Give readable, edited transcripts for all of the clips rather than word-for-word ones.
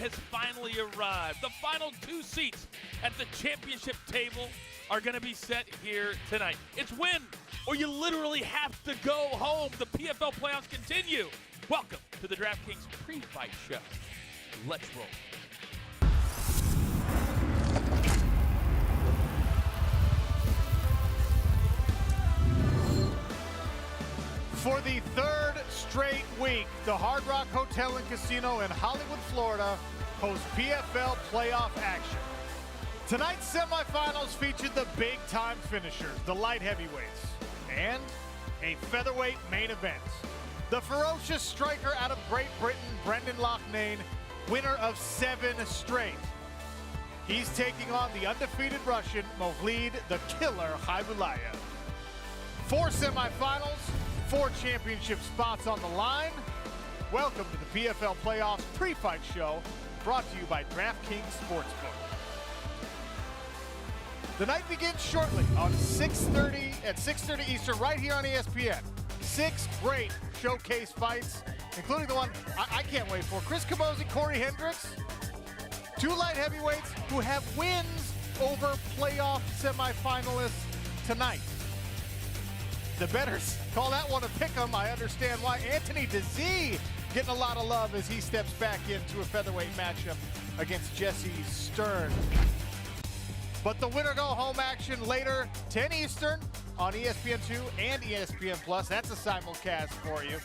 has finally arrived. The final 2 seats at the championship table are going to be set here tonight. It's win, or you literally have to go home. The PFL playoffs continue. Welcome to the DraftKings pre-fight show. Let's roll. For the 3rd straight week, the Hard Rock Hotel and Casino in Hollywood, Florida hosts PFL playoff action. Tonight's semifinals featured the big-time finishers, the light heavyweights, and a featherweight main event. The ferocious striker out of Great Britain, Brendan Loughnane, winner of 7 straight. He's taking on the undefeated Russian, Movlid the Killer Khaybulaev. 4 semifinals, 4 championship spots on the line. Welcome to the PFL Playoffs pre-fight show, brought to you by DraftKings Sportsbook. The night begins shortly on 6:30 Eastern, right here on ESPN. 6 great showcase fights, including the one I can't wait for. Chris Camozzi, Corey Hendricks, 2 light heavyweights who have wins over playoff semifinalists tonight. The bettors call that one a pick'em. I understand why. Anthony DeZee getting a lot of love as he steps back into a featherweight matchup against Jesse Stern. But the winner go home action later, 10 Eastern on ESPN2 and ESPN Plus. That's a simulcast for you.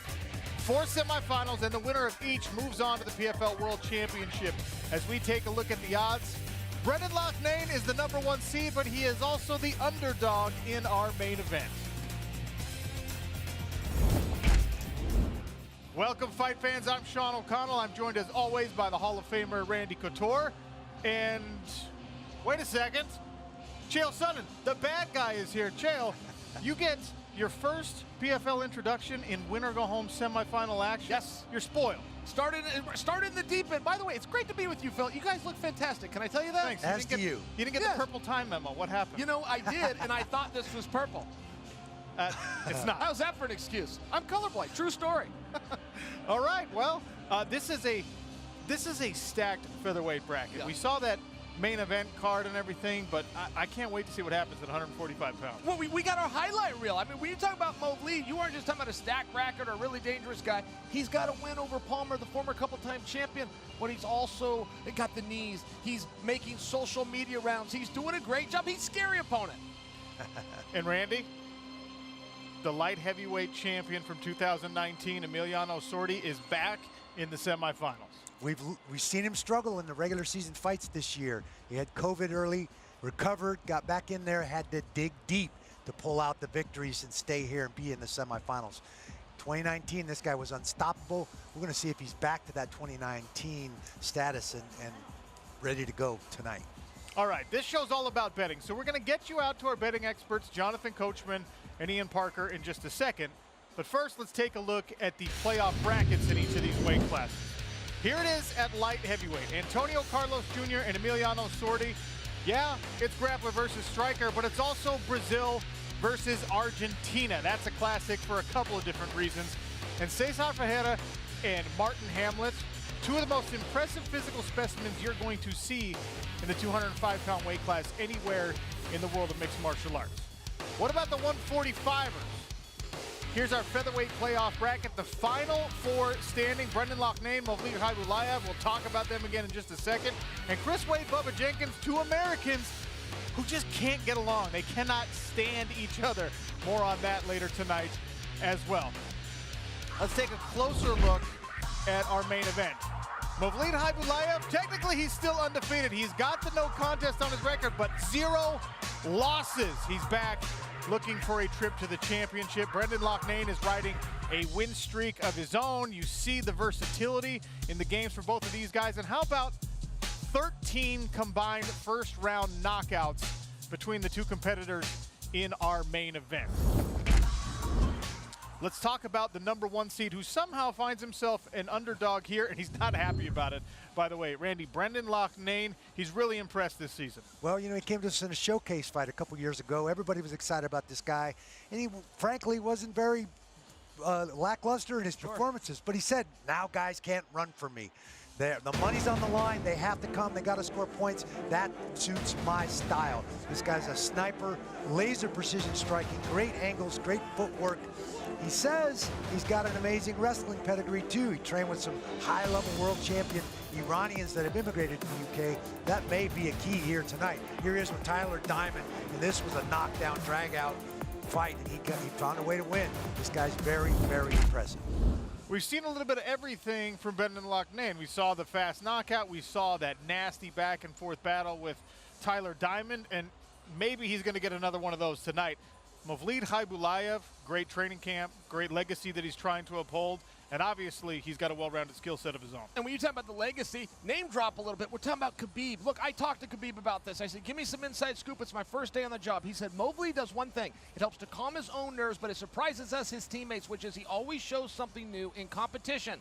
4 semifinals, and the winner of each moves on to the PFL World Championship. As we take a look at the odds, Brendan Loughnane is the #1 seed, but he is also the underdog in our main event. Welcome, fight fans. I'm Sean O'Connell. I'm joined as always by the Hall of Famer Randy Couture. And wait a second, Chael Sonnen, the bad guy, is here. Chael, you get your first PFL introduction in winner-go-home semifinal action. Yes. You're spoiled. Started in the deep end. By the way, it's great to be with you, Phil. You guys look fantastic. Can I tell you that? Thanks. As to you. You didn't get the purple time memo. What happened? You know, I did, and I thought this was purple. It's not. How's that for an excuse? I'm colorblind. True story. All right. Well, this is a stacked featherweight bracket. Yeah. We saw that main event card and everything, but I can't wait to see what happens at 145 pounds. Well, we got our highlight reel. I mean, when you talk about Movlid, you aren't just talking about a stacked bracket or a really dangerous guy. He's got a win over Palmer, the former couple-time champion, but he's also got the knees. He's making social media rounds. He's doing a great job. He's a scary opponent. And Randy, the light heavyweight champion from 2019, Emiliano Sordi, is back in the semifinals. We've seen him struggle in the regular season fights this year. He had COVID early, recovered, got back in there, had to dig deep to pull out the victories and stay here and be in the semifinals. 2019, this guy was unstoppable. We're going to see if he's back to that 2019 status and ready to go tonight. All right, this show's all about betting, so we're going to get you out to our betting experts, Jonathan Coachman and Ian Parker, in just a second. But first, let's take a look at the playoff brackets in each of these weight classes. Here it is at light heavyweight. Antonio Carlos Jr. and Emiliano Sordi. Yeah, it's grappler versus striker, but it's also Brazil versus Argentina. That's a classic for a couple of different reasons. And Cesar Ferreira and Martin Hamlet, 2 of the most impressive physical specimens you're going to see in the 205-pound weight class anywhere in the world of mixed martial arts. What about the 145ers? Here's our featherweight playoff bracket. The final 4 standing: Brendan Loughnane, Movlid Khaybulaev. We'll talk about them again in just a second. And Chris Wade, Bubba Jenkins, 2 Americans who just can't get along. They cannot stand each other. More on that later tonight as well. Let's take a closer look at our main event. Movlid Khaybulaev, technically he's still undefeated. He's got the no contest on his record, but 0 losses. He's back looking for a trip to the championship. Brendan Loughnane is riding a win streak of his own. You see the versatility in the games for both of these guys. And how about 13 combined first-round knockouts between the 2 competitors in our main event? Let's talk about the #1 seed who somehow finds himself an underdog here, and he's not happy about it, by the way. Randy, Brendan Loughnane, he's really impressed this season. Well, you know, he came to us in a showcase fight a couple years ago. Everybody was excited about this guy, and he frankly wasn't very lackluster in his performances. But he said, now guys can't run from me. The money's on the line. They have to come. They got to score points. That suits my style. This guy's a sniper, laser precision striking, great angles, great footwork. He says he's got an amazing wrestling pedigree too. He trained with some high-level world champion Iranians that have immigrated to the UK. That may be a key here tonight. Here he is with Tyler Diamond, and this was a knockdown, drag-out fight, and he found a way to win. This guy's very, very impressive. We've seen a little bit of everything from Brendan Loughnane. We saw the fast knockout. We saw that nasty back-and-forth battle with Tyler Diamond, and maybe he's going to get another one of those tonight. Mavlid Khaybulaev, great training camp, great legacy that he's trying to uphold, and obviously he's got a well-rounded skill set of his own. And when you talk about the legacy, name drop a little bit. We're talking about Khabib. Look, I talked to Khabib about this. I said, give me some inside scoop. It's my first day on the job. He said, Mobley does one thing. It helps to calm his own nerves, but it surprises us, his teammates, which is he always shows something new in competition.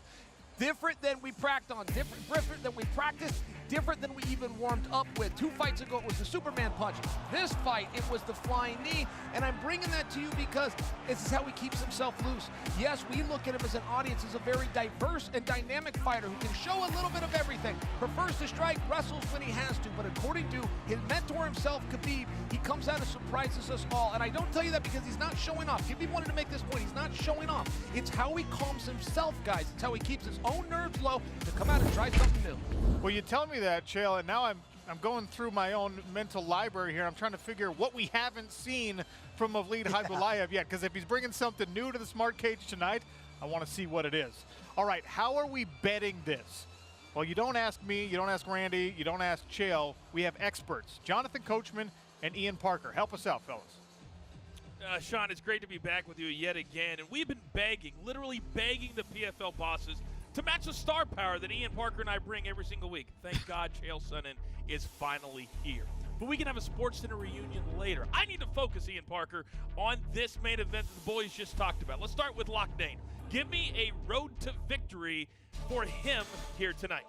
Different than we practiced on, different than we practiced, different than we even warmed up with. 2 fights ago, it was the Superman punch. This fight, it was the flying knee, and I'm bringing that to you because this is how he keeps himself loose. Yes, we look at him as an audience as a very diverse and dynamic fighter who can show a little bit of everything, prefers to strike, wrestles when he has to, but according to his mentor himself, Khabib, he comes out and surprises us all, and I don't tell you that because he's not showing off. Khabib wanted to make this point. He's not showing off. It's how he calms himself, guys. It's how he keeps his own nerves low to come out and try something new. Well, you tell me that, Chael, and now I'm going through my own mental library here. I'm trying to figure what we haven't seen from Mavlid Khaybulaev yet, because if he's bringing something new to the Smart Cage tonight, I want to see what it is. All right, how are we betting this? Well, you don't ask me, you don't ask Randy, you don't ask Chael. We have experts, Jonathan Coachman and Ian Parker. Help us out, fellas. Sean, it's great to be back with you yet again. And we've been begging, literally begging the PFL bosses to match the star power that Ian Parker and I bring every single week. Thank God Chael Sonnen is finally here. But we can have a SportsCenter reunion later. I need to focus, Ian Parker, on this main event that the boys just talked about. Let's start with Loughnane. Give me a road to victory for him here tonight.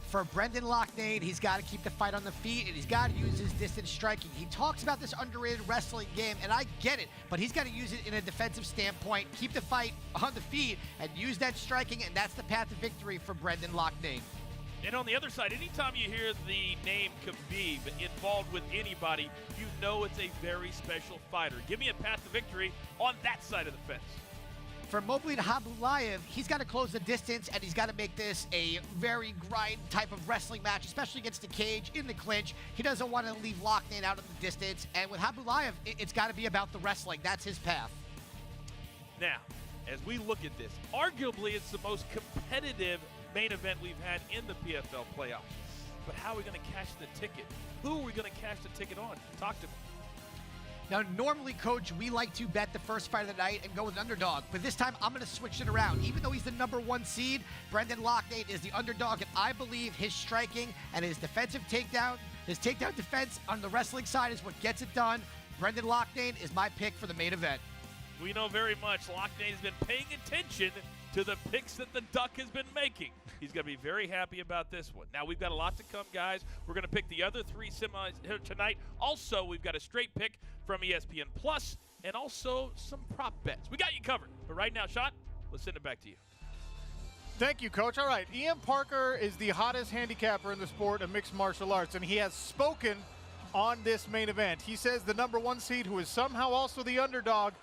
For Brendan Loughnane, he's got to keep the fight on the feet, and he's got to use his distance striking. He talks about this underrated wrestling game, and I get it, but he's got to use it in a defensive standpoint, keep the fight on the feet, and use that striking, and that's the path to victory for Brendan Loughnane. And on the other side, anytime you hear the name Khabib involved with anybody, you know it's a very special fighter. Give me a path to victory on that side of the fence. For Mavlid Khaybulaev, he's got to close the distance, and he's got to make this a very grind type of wrestling match, especially against the cage, in the clinch. He doesn't want to leave Loughnane out of the distance, and with Khaybulaev, it's got to be about the wrestling. That's his path. Now, as we look at this, arguably it's the most competitive main event we've had in the PFL playoffs. But how are we going to cash the ticket? Who are we going to cash the ticket on? Talk to me. Now, normally, Coach, we like to bet the first fight of the night and go with underdog. But this time, I'm going to switch it around. Even though he's the #1 seed, Brendan Loughnane is the underdog, and I believe his striking and his defensive takedown, his takedown defense on the wrestling side is what gets it done. Brendan Loughnane is my pick for the main event. We know very much Loughnane has been paying attention to the picks that the Duck has been making. He's going to be very happy about this one. Now, we've got a lot to come, guys. We're going to pick the other 3 semis here tonight. Also, we've got a straight pick from ESPN Plus and also some prop bets. We got you covered. But right now, Sean, let's send it back to you. Thank you, Coach. All right, Ian Parker is the hottest handicapper in the sport of mixed martial arts, and he has spoken on this main event. He says the #1 seed, who is somehow also the underdog,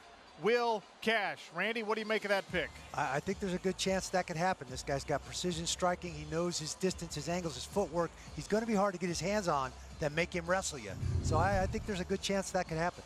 will cash. Randy, what do you make of that pick? I think there's a good chance that could happen. This guy's got precision striking. He knows his distance, his angles, his footwork. He's going to be hard to get his hands on that make him wrestle you. So I think there's a good chance that could happen.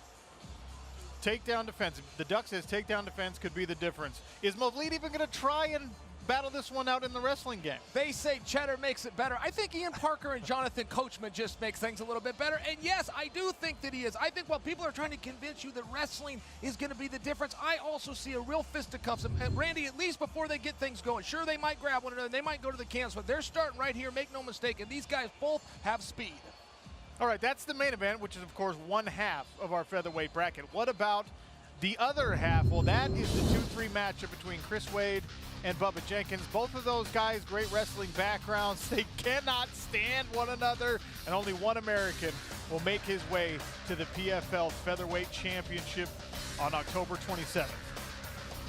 Takedown defense. The Duck says takedown defense could be the difference. Is Mavlid even going to try and battle this one out in the wrestling game? They say cheddar makes it better. I think Ian Parker and Jonathan Coachman just make things a little bit better. And yes, I do think that he is. I think while people are trying to convince you that wrestling is going to be the difference, I also see a real fisticuffs. And Randy, at least before they get things going, sure, they might grab one another, they might go to the cans, but they're starting right here, make no mistake, and these guys both have speed. All right, that's the main event, which is, of course, 1/2 of our featherweight bracket. What about the other half? Well, that is the 2-3 matchup between Chris Wade and Bubba Jenkins. Both of those guys, great wrestling backgrounds. They cannot stand one another, and only one American will make his way to the PFL Featherweight Championship on October 27th.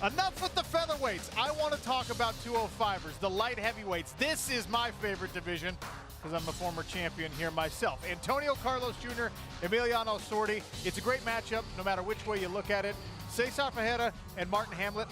Enough with the featherweights. I want to talk about 205ers, the light heavyweights. This is my favorite division because I'm a former champion here myself. Antonio Carlos Jr., Emiliano Sordi. It's a great matchup no matter which way you look at it. Cesar Ferreira and Martin Hamlet.